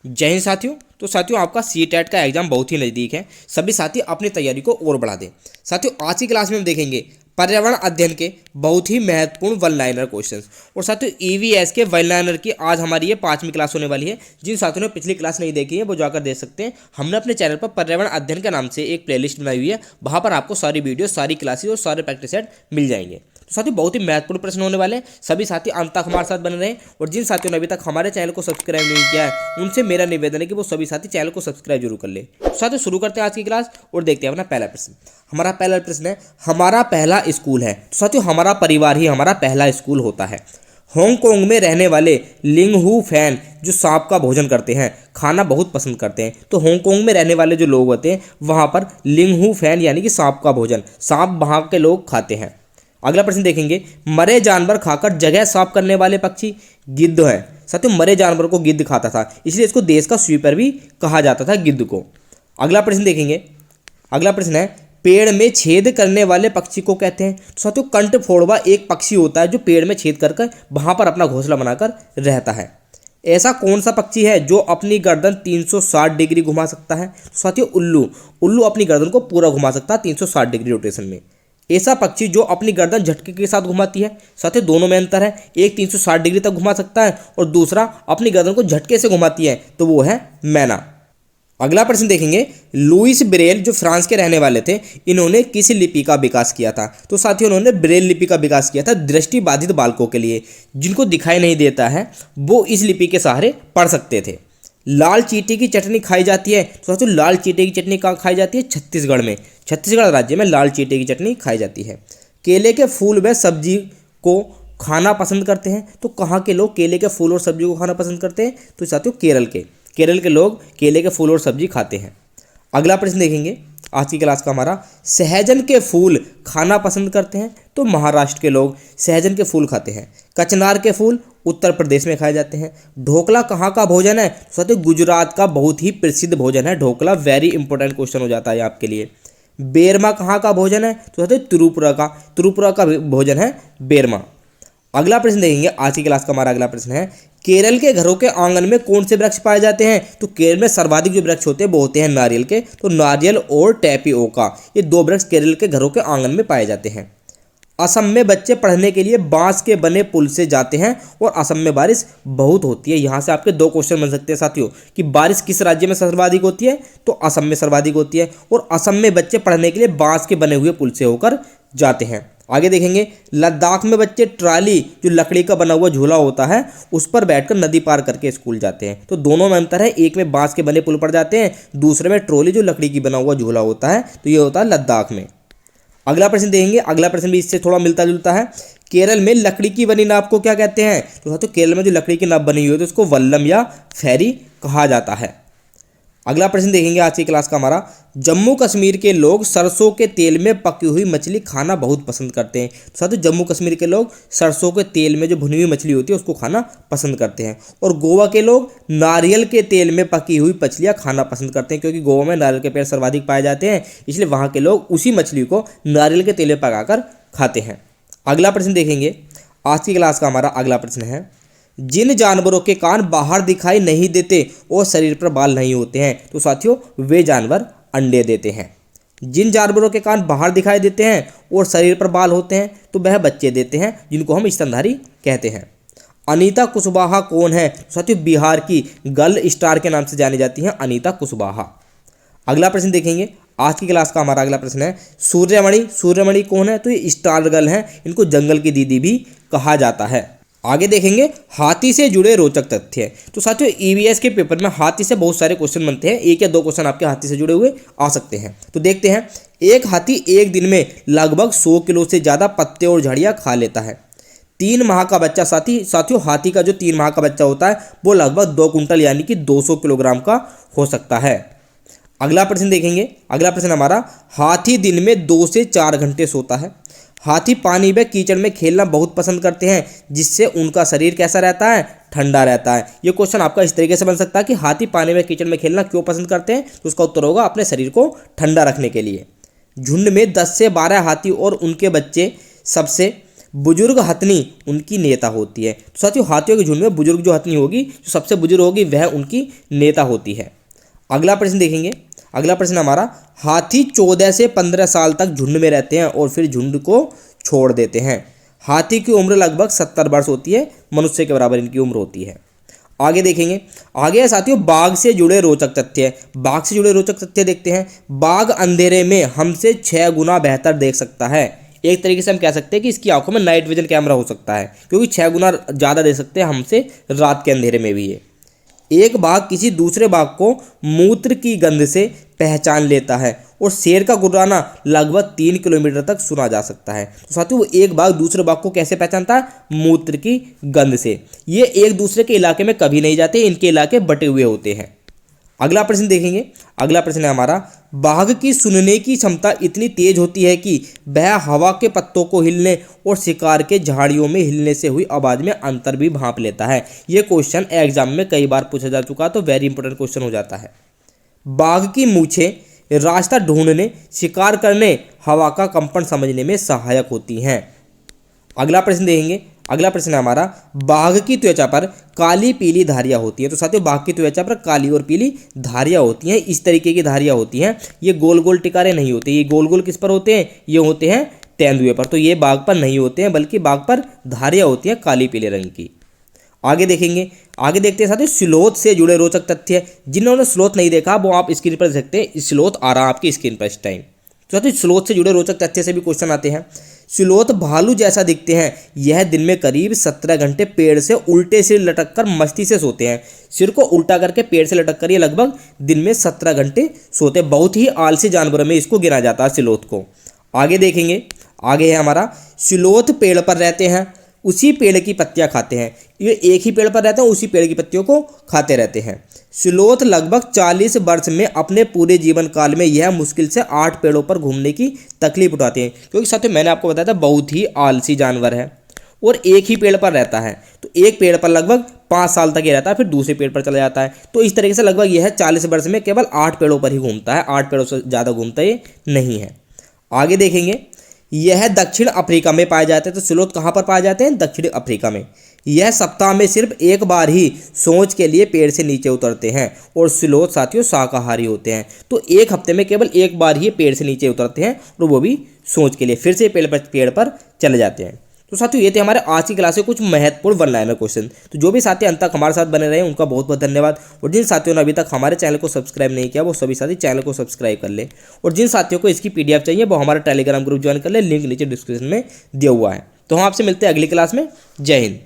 जय हिंद साथियों। तो साथियों, आपका सीटेट का एग्जाम बहुत ही नज़दीक है। सभी साथी अपनी तैयारी को और बढ़ा दें। साथियों, आज की क्लास में हम देखेंगे पर्यावरण अध्ययन के बहुत ही महत्वपूर्ण वन लाइनर क्वेश्चंस। और साथियों, ईवीएस के वन लाइनर की आज हमारी ये 5वीं क्लास होने वाली है। जिन साथियों ने पिछली क्लास नहीं देखी है वो जाकर देख सकते हैं। हमने अपने चैनल पर पर्यावरण अध्ययन के नाम से एक प्लेलिस्ट बनाई हुई है। वहाँ पर आपको सारी वीडियो, सारी क्लासेस और सारे प्रैक्टिस सेट मिल जाएंगे। तो साथियों, बहुत ही महत्वपूर्ण प्रश्न होने वाले हैं। सभी साथी अंत तक हमारे साथ बने रहें। और जिन साथियों ने अभी तक हमारे चैनल को सब्सक्राइब नहीं किया है उनसे मेरा निवेदन है कि वो सभी साथी चैनल को सब्सक्राइब जरूर कर ले। तो साथियों, शुरू करते हैं आज की क्लास और देखते हैं अपना पहला प्रश्न। हमारा पहला प्रश्न है, हमारा पहला स्कूल है। तो साथियों, हमारा परिवार ही हमारा पहला स्कूल होता है। हांगकांग में रहने वाले लिंगहू फैन जो सांप का भोजन करते हैं, खाना बहुत पसंद करते हैं। तो हांगकांग में रहने वाले जो लोग होते हैं वहाँ पर लिंगहू फैन यानी कि सांप का भोजन, सांप वहाँ के लोग खाते हैं। अगला प्रश्न देखेंगे, मरे जानवर खाकर जगह साफ करने वाले पक्षी गिद्ध है। साथियों, मरे जानवर को गिद्ध खाता था, इसलिए इसको देश का स्वीपर भी कहा जाता था, गिद्ध को। अगला प्रश्न देखेंगे, अगला प्रश्न है, पेड़ में छेद करने वाले पक्षी को कहते हैं। तो साथियों, कंठफोड़वा एक पक्षी होता है जो पेड़ में छेद कर कर वहां पर अपना घोंसला बनाकर रहता है। ऐसा कौन सा पक्षी है जो अपनी गर्दन 360 डिग्री घुमा सकता है? तो साथियों, उल्लू अपनी गर्दन को पूरा घुमा सकता है 360 डिग्री रोटेशन में। ऐसा पक्षी जो अपनी गर्दन झटके के साथ घुमाती है। साथियों, दोनों में अंतर है, एक 360 डिग्री तक घुमा सकता है और दूसरा अपनी गर्दन को झटके से घुमाती है, तो वो है मैना। अगला प्रश्न देखेंगे, लुइस ब्रेल जो फ्रांस के रहने वाले थे, इन्होंने किस लिपि का विकास किया था? तो साथियों, उन्होंने ब्रेल लिपि का विकास किया था दृष्टिबाधित बालकों के लिए, जिनको दिखाई नहीं देता है वो इस लिपि के सहारे पढ़ सकते थे। लाल चींटी की चटनी खाई जाती है। तो साथियों, लाल चींटी की चटनी कहाँ खाई जाती है? छत्तीसगढ़ में, छत्तीसगढ़ राज्य में लाल चींटी की चटनी खाई जाती है। केले के फूल व सब्जी को खाना पसंद करते हैं। तो कहाँ के लोग केले के फूल और सब्जी को खाना पसंद करते हैं? तो साथियों, केरल के लोग केले के फूल और सब्जी खाते हैं। अगला प्रश्न देखेंगे आज की क्लास का हमारा, सहजन के फूल खाना पसंद करते हैं। तो महाराष्ट्र के लोग सहजन के फूल खाते हैं। कचनार के फूल उत्तर प्रदेश में खाए जाते हैं। ढोकला कहाँ का भोजन है? साथियों, गुजरात का बहुत ही प्रसिद्ध भोजन है ढोकला। वेरी इंपॉर्टेंट क्वेश्चन हो जाता है आपके लिए। बेरमा कहाँ का भोजन है? तो साथियों, त्रिपुरा का भोजन है बेरमा। अगला प्रश्न देखेंगे आज की क्लास का हमारा अगला प्रश्न है, केरल के घरों के आंगन में कौन से वृक्ष पाए जाते हैं? तो केरल में सर्वाधिक जो वृक्ष होते हैं वो होते हैं नारियल के। तो नारियल और टैपियोका, ये दो वृक्ष केरल के घरों के आंगन में पाए जाते हैं। असम में बच्चे पढ़ने के लिए बांस के बने पुल से जाते हैं और असम में बारिश बहुत होती है। यहाँ से आपके दो क्वेश्चन बन सकते हैं साथियों कि बारिश किस राज्य में सर्वाधिक होती है? तो असम में सर्वाधिक होती है। और असम में बच्चे पढ़ने के लिए बांस के बने हुए पुल से होकर जाते हैं। आगे देखेंगे, लद्दाख में बच्चे ट्राली जो लकड़ी का बना हुआ झूला होता है उस पर बैठकर नदी पार करके स्कूल जाते हैं। तो दोनों में अंतर है, एक में बांस के बने पुल पर जाते हैं, दूसरे में ट्रॉली जो लकड़ी की बना हुआ झूला होता है, तो ये होता है लद्दाख में। अगला प्रश्न देखेंगे, अगला प्रश्न भी इससे थोड़ा मिलता जुलता है। केरल में लकड़ी की बनी नाव को क्या कहते हैं? तो केरल में जो लकड़ी की नाव बनी हुई है तो उसको वल्लम या फेरी कहा जाता है। अगला प्रश्न देखेंगे आज की क्लास का हमारा, जम्मू कश्मीर के लोग सरसों के तेल में पकी हुई मछली खाना बहुत पसंद करते हैं। तो साथियों, जम्मू कश्मीर के लोग सरसों के तेल में जो भुनी हुई मछली होती है उसको खाना पसंद करते हैं। और गोवा के लोग नारियल के तेल में पकी हुई मछलियाँ खाना पसंद करते हैं, क्योंकि गोवा में नारियल के पेड़ सर्वाधिक पाए जाते हैं, इसलिए वहाँ के लोग उसी मछली को नारियल के तेल में पकाकर खाते हैं। अगला प्रश्न देखेंगे आज की क्लास का हमारा अगला प्रश्न है, जिन जानवरों के कान बाहर दिखाई नहीं देते और शरीर पर बाल नहीं होते हैं, तो साथियों वे जानवर अंडे देते हैं। जिन जानवरों के कान बाहर दिखाई देते हैं और शरीर पर बाल होते हैं तो वह बच्चे देते हैं, जिनको हम स्तनधारी कहते हैं। अनीता कुशवाहा कौन है? साथियों, बिहार की गर्ल स्टार के नाम से जानी जाती हैं अनीता कुशवाहा। अगला प्रश्न देखेंगे आज की क्लास का हमारा अगला प्रश्न है, सूर्यमणि कौन है? तो ये स्टार गर्ल हैं, इनको जंगल की दीदी भी कहा जाता है। आगे देखेंगे हाथी से जुड़े रोचक तथ्य। तो साथियों, ईवीएस के पेपर में हाथी से बहुत सारे क्वेश्चन बनते हैं, एक या दो क्वेश्चन आपके हाथी से जुड़े हुए आ सकते हैं। तो देखते हैं, एक हाथी एक दिन में लगभग 100 किलो से ज़्यादा पत्ते और झाड़ियाँ खा लेता है। 3 माह का बच्चा साथियों, हाथी का जो 3 माह का बच्चा होता है वो लगभग 2 कुंटल यानी कि 200 किलोग्राम का हो सकता है। अगला प्रश्न देखेंगे, अगला प्रश्न हमारा, हाथी दिन में 2 से 4 घंटे सोता है। हाथी पानी में कीचड़ में खेलना बहुत पसंद करते हैं, जिससे उनका शरीर कैसा रहता है? ठंडा रहता है। ये क्वेश्चन आपका इस तरीके से बन सकता है कि हाथी पानी में कीचड़ में खेलना क्यों पसंद करते हैं? तो उसका उत्तर होगा अपने शरीर को ठंडा रखने के लिए। झुंड में 10 से 12 हाथी और उनके बच्चे सबसे बुजुर्ग हथनी उनकी नेता होती है। तो साथियों हाथियों के झुंड में बुजुर्ग जो हथनी होगी, जो सबसे बुजुर्ग होगी, वह उनकी नेता होती है। अगला प्रश्न देखेंगे। अगला प्रश्न हमारा, हाथी 14 से 15 साल तक झुंड में रहते हैं और फिर झुंड को छोड़ देते हैं। हाथी की उम्र लगभग 70 वर्ष होती है, मनुष्य के बराबर इनकी उम्र होती है। आगे देखेंगे। आगे है साथियों बाघ से जुड़े रोचक तथ्य। बाघ से जुड़े रोचक तथ्य देखते हैं। बाघ अंधेरे में हमसे 6 गुना बेहतर देख सकता है। एक तरीके से हम कह सकते हैं कि इसकी आंखों में नाइट विजन कैमरा हो सकता है, क्योंकि 6 गुना ज़्यादा देख सकते हैं हमसे रात के अंधेरे में भी ये। एक बाघ किसी दूसरे बाघ को मूत्र की गंध से पहचान लेता है और शेर का गुर्राना लगभग 3 किलोमीटर तक सुना जा सकता है। तो साथियों वो एक बाघ दूसरे बाघ को कैसे पहचानता है? मूत्र की गंध से। ये एक दूसरे के इलाके में कभी नहीं जाते, इनके इलाके बटे हुए होते हैं। अगला प्रश्न देखेंगे। अगला प्रश्न है हमारा, बाघ की सुनने की क्षमता इतनी तेज होती है कि वह हवा के पत्तों को हिलने और शिकार के झाड़ियों में हिलने से हुई आवाज में अंतर भी भांप लेता है। ये क्वेश्चन एग्जाम में कई बार पूछा जा चुका, तो वेरी इंपॉर्टेंट क्वेश्चन हो जाता है। बाघ की मूछें रास्ता ढूंढने, शिकार करने, हवा का कंपन समझने में सहायक होती हैं। अगला प्रश्न देखेंगे। अगला प्रश्न है हमारा, बाघ की त्वचा पर काली पीली धारियां होती हैं। तो साथियों बाघ की त्वचा पर काली और पीली धारियां होती हैं, इस तरीके की धारियां होती हैं। ये गोल गोल टिकारे नहीं होते। ये गोल गोल किस पर होते हैं? ये होते हैं तेंदुए पर। तो ये बाघ पर नहीं होते हैं, बल्कि बाघ पर धारियां होती हैं काली पीले रंग की। आगे देखेंगे। आगे देखते हैं साथियों स्लोथ से जुड़े रोचक तथ्य। जिन्होंने स्लोथ नहीं देखा वो आप स्क्रीन पर देख सकते हैं। स्लोथ आ रहा है आपकी स्क्रीन पर इस टाइम। तो साथियों स्लोथ से जुड़े रोचक तथ्य से भी क्वेश्चन आते हैं। स्लोथ भालू जैसा दिखते हैं। यह दिन में करीब 17 घंटे पेड़ से उल्टे सिर लटक कर मस्ती से सोते हैं। सिर को उल्टा करके पेड़ से लटक कर ये लगभग दिन में 17 घंटे सोते हैं। बहुत ही आलसी जानवरों में इसको गिना जाता है स्लोथ को। आगे देखेंगे। आगे है हमारा, स्लोथ पेड़ पर रहते हैं, उसी पेड़ की पत्तियां खाते हैं। ये एक ही पेड़ पर रहते हैं, उसी पेड़ की पत्तियों को खाते रहते हैं। स्लोथ लगभग 40 वर्ष में अपने पूरे जीवन काल में यह मुश्किल से 8 पेड़ों पर घूमने की तकलीफ उठाते हैं, क्योंकि साथियों मैंने आपको बताया था बहुत ही आलसी जानवर है और एक ही पेड़ पर रहता है। तो एक पेड़ पर लगभग 5 साल तक ये रहता है, फिर दूसरे पेड़ पर चला जाता है। तो इस तरीके से लगभग यह 40 वर्ष में केवल 8 पेड़ों पर ही घूमता है, 8 पेड़ों से ज़्यादा घूमता ये नहीं है। आगे देखेंगे। यह दक्षिण अफ्रीका में पाए जाते हैं। तो स्लोथ कहाँ पर पाए जाते हैं? दक्षिण अफ्रीका में। यह सप्ताह में सिर्फ एक बार ही सोच के लिए पेड़ से नीचे उतरते हैं और स्लोथ साथियों शाकाहारी होते हैं। तो एक हफ्ते में केवल एक बार ही पेड़ से नीचे उतरते हैं और वो भी सोच के लिए, फिर से पेड़ पर चले जाते हैं। तो साथियों ये थे हमारे आज की क्लास के कुछ महत्वपूर्ण वन लाइनर क्वेश्चन। तो जो भी साथी अंत तक हमारे साथ बने रहे उनका बहुत बहुत धन्यवाद। और जिन साथियों ने अभी तक हमारे चैनल को सब्सक्राइब नहीं किया वो सभी साथी चैनल को सब्सक्राइब कर ले। और जिन साथियों को इसकी PDF चाहिए वो हमारा टेलीग्राम ग्रुप ज्वाइन कर ले, लिंक नीचे डिस्क्रिप्शन में दिया हुआ है। तो हम आपसे मिलते हैं अगली क्लास में। जय हिंद।